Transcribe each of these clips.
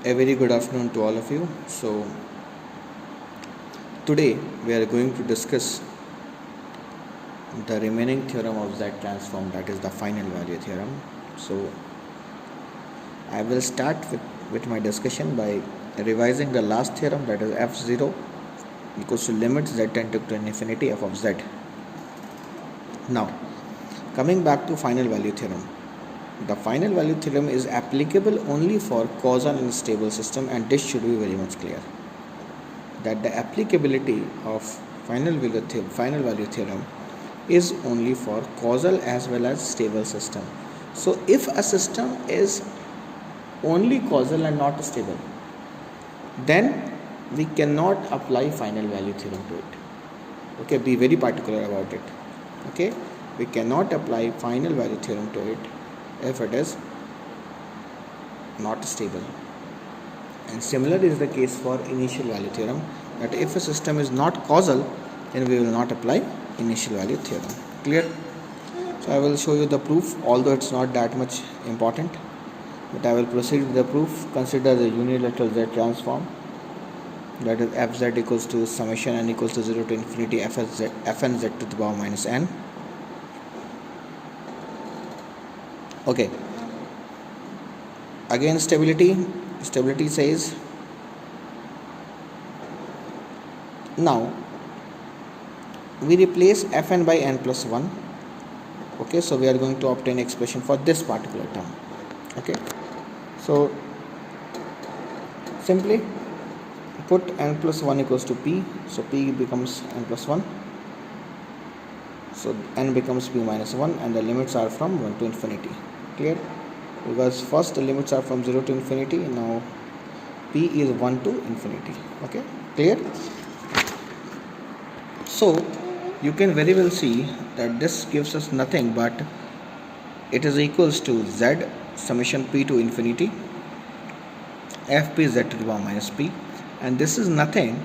A very good afternoon to all of you. So today we are going to discuss the remaining theorem of Z transform, that is the final value theorem. So I will start with my discussion by revising the last theorem, that is f0 equals to limit z tending to infinity f of z. Now coming back to final value theorem. The final value theorem is applicable only for causal and stable system, and this should be very much clear that the applicability of final value theorem is only for causal as well as stable system. So if a system is only causal and not stable, then we cannot apply final value theorem to it. Okay, be very particular about it. Okay, we cannot apply final value theorem to it if it is not stable. And similar is the case for initial value theorem, that if a system is not causal, then we will not apply initial value theorem. Clear? So I will show you the proof, although it's not that much important, but I will proceed with the proof. Consider the unilateral Z transform, that is fz equals to summation n equals to 0 to infinity fn z to the power minus n. Okay, again stability says, now we replace fn by n plus 1. Okay, so we are going to obtain expression for this particular term. Okay, so simply put n plus 1 equals to p, so p becomes n plus 1, so n becomes p minus 1, and the limits are from 1 to infinity. Clear? Because first the limits are from 0 to infinity, now p is 1 to infinity. Okay, clear? So you can very well see that this gives us nothing but it is equals to z summation p to infinity fp z to the power minus p, and this is nothing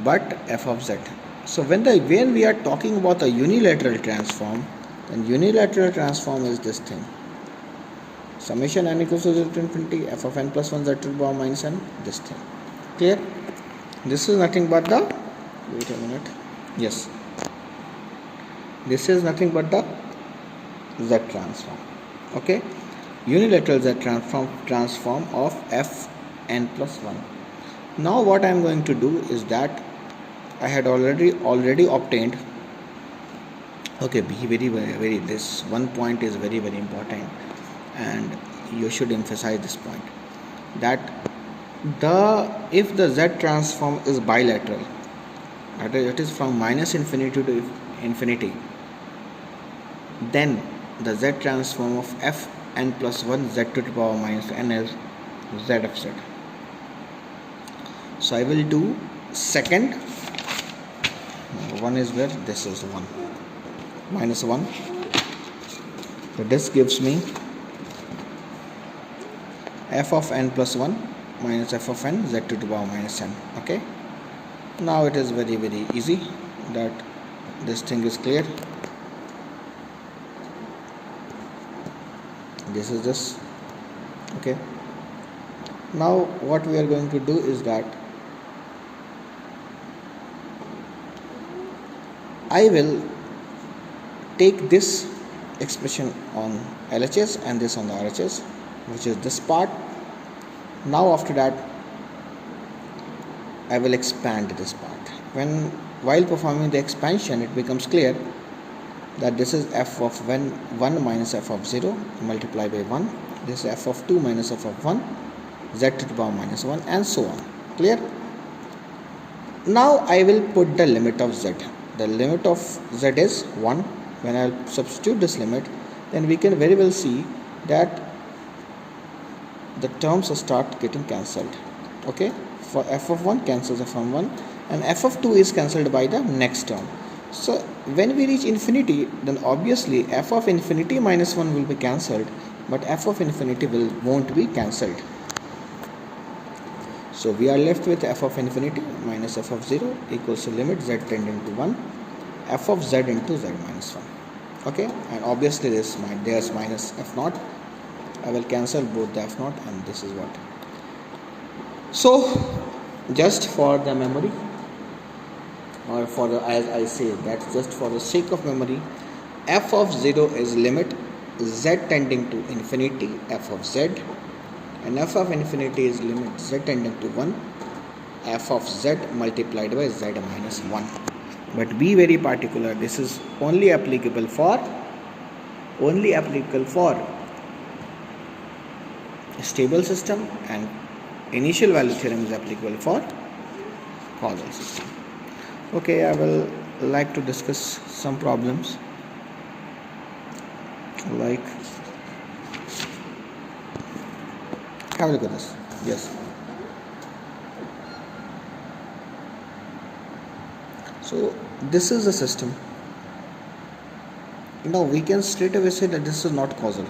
but f of z. So when we are talking about a unilateral transform, then unilateral transform is this thing, summation n equals to 0 to infinity f of n plus 1 z to the power minus n, this thing. Clear? This is nothing but the, wait a minute, yes, this is nothing but the Z transform. Okay, unilateral Z transform of f n plus 1. Now what I am going to do is that I had already obtained, okay, be very this one point is very important, and you should emphasize this point, that if the Z transform is bilateral, that is, it is from minus infinity to infinity, then the Z transform of f n plus 1 z to the power minus n is z of z. So I will do second, one is where this is 1 minus 1, so this gives me f of n plus 1 minus f of n z to the power minus n. Okay, now it is very easy that this thing is clear. This is this. Okay, now what we are going to do is that I will take this expression on LHS and this on the RHS, which is this part. Now after that I will expand this part. While performing the expansion, it becomes clear that this is f of 1 minus f of 0 multiplied by 1, this is f of 2 minus f of 1 z to the power minus 1, and so on. Clear? Now I will put the limit of z. The limit of z is 1. When I substitute this limit, then we can very well see that the terms start getting cancelled. Okay, for f of 1 cancels f of 1, and f of 2 is cancelled by the next term. So when we reach infinity, then obviously f of infinity minus 1 will be cancelled, but f of infinity won't be cancelled. So we are left with f of infinity minus f of 0 equals to limit z tending to 1 f of z into z minus 1. Okay, and obviously there's minus f naught. I will cancel both the f naught, and this is what So just for the memory, or for the, as I say, that's just for the sake of memory, f of 0 is limit z tending to infinity f of z, and f of infinity is limit z tending to 1 f of z multiplied by z minus 1. But be very particular, this is only applicable for stable system, and initial value theorem is applicable for causal system. Okay, I will like to discuss some problems, like, have a look at this. Yes, so this is the system. Now we can straight away say that this is not causal.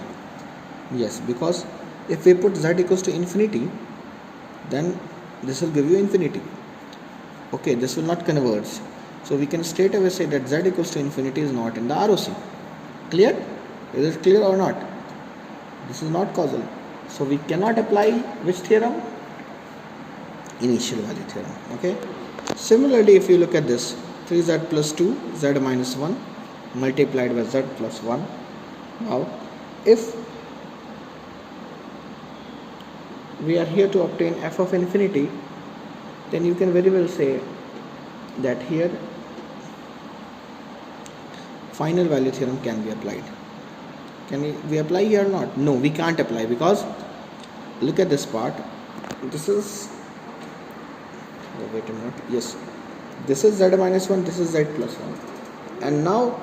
Yes, because if we put z equals to infinity, then this will give you infinity. Okay, this will not converge. So we can straight away say that z equals to infinity is not in the ROC. Clear? Is it clear or not? This is not causal. So we cannot apply which theorem? Initial value theorem. Okay. Similarly, if you look at this, 3z plus 2, z minus 1 multiplied by z plus 1. Now, if we are here to obtain f of infinity, then you can very well say that here final value theorem can be applied. Can we apply here or not? No, we can't apply, because look at this part. This is, oh, wait a minute. Yes, this is z minus 1, this is z plus 1, and now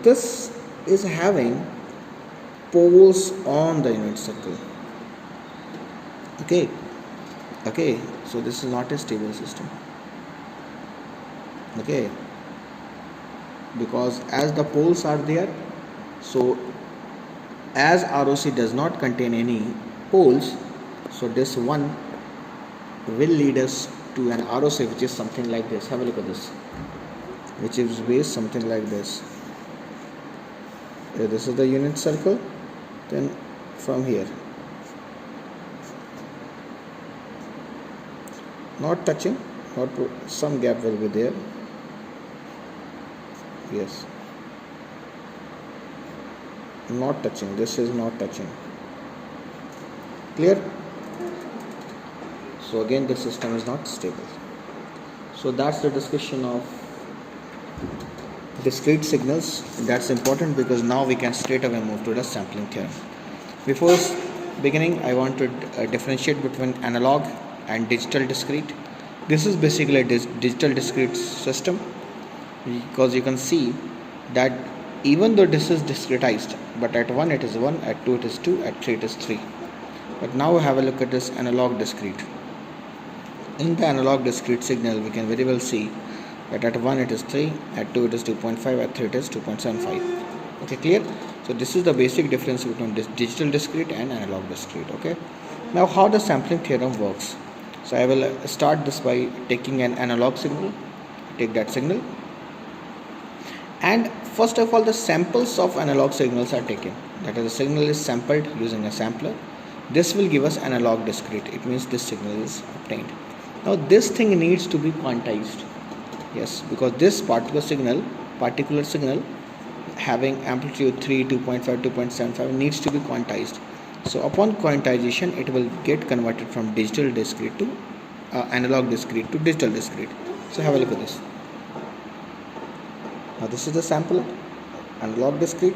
this is having poles on the unit circle. Okay, so this is not a stable system. Okay, because as the poles are there, so as ROC does not contain any poles, so this one will lead us to an ROC which is something like this. Have a look at this, which is based something like this. This is the unit circle, then from here, not touching, some gap will be there. Yes, not touching, this is not touching. Clear? So again, the system is not stable. So that's the discussion of discrete signals. That's important, because now we can straight away move to the sampling theorem. Before beginning, I want to differentiate between analog and digital discrete. This is basically a digital discrete system, because you can see that even though this is discretized, but at 1 it is 1, at 2 it is 2, at 3 it is 3. But now have a look at this analog discrete. In the analog discrete signal, we can very well see that at 1 it is 3, at 2 it is 2.5, at 3 it is 2.75. Okay, clear? So this is the basic difference between digital discrete and analog discrete. Okay, now how the sampling theorem works. So I will start this by taking an analog signal. Take that signal, and first of all, the samples of analog signals are taken. That is, the signal is sampled using a sampler. This will give us analog discrete. It means this signal is obtained. Now this thing needs to be quantized. Yes, because this particular signal having amplitude 3, 2.5, 2.75 needs to be quantized. So upon quantization, it will get converted from digital discrete to analog discrete to digital discrete. So have a look at this. Now this is the sample, analog discrete.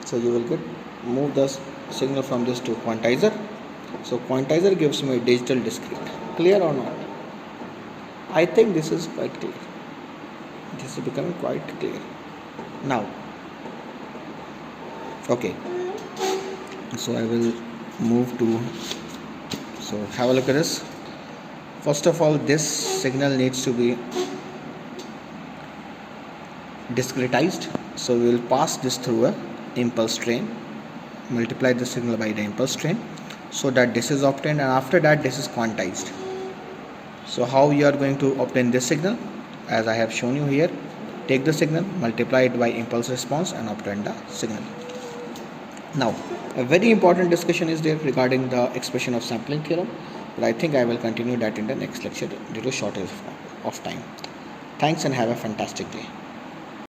So you will move the signal from this to quantizer. So quantizer gives me a digital discrete. Clear or not? I think this is quite clear. This is becoming quite clear now. Okay, so I will move to, so have a look at this. First of all, this signal needs to be discretized. So we will pass this through a impulse train, multiply the signal by the impulse train, so that this is obtained, and after that this is quantized. So how you are going to obtain this signal? As I have shown you here, take the signal, multiply it by impulse response, and obtain the signal. Now, a very important discussion is there regarding the expression of sampling theorem. But I think I will continue that in the next lecture due to shortage of time. Thanks and have a fantastic day.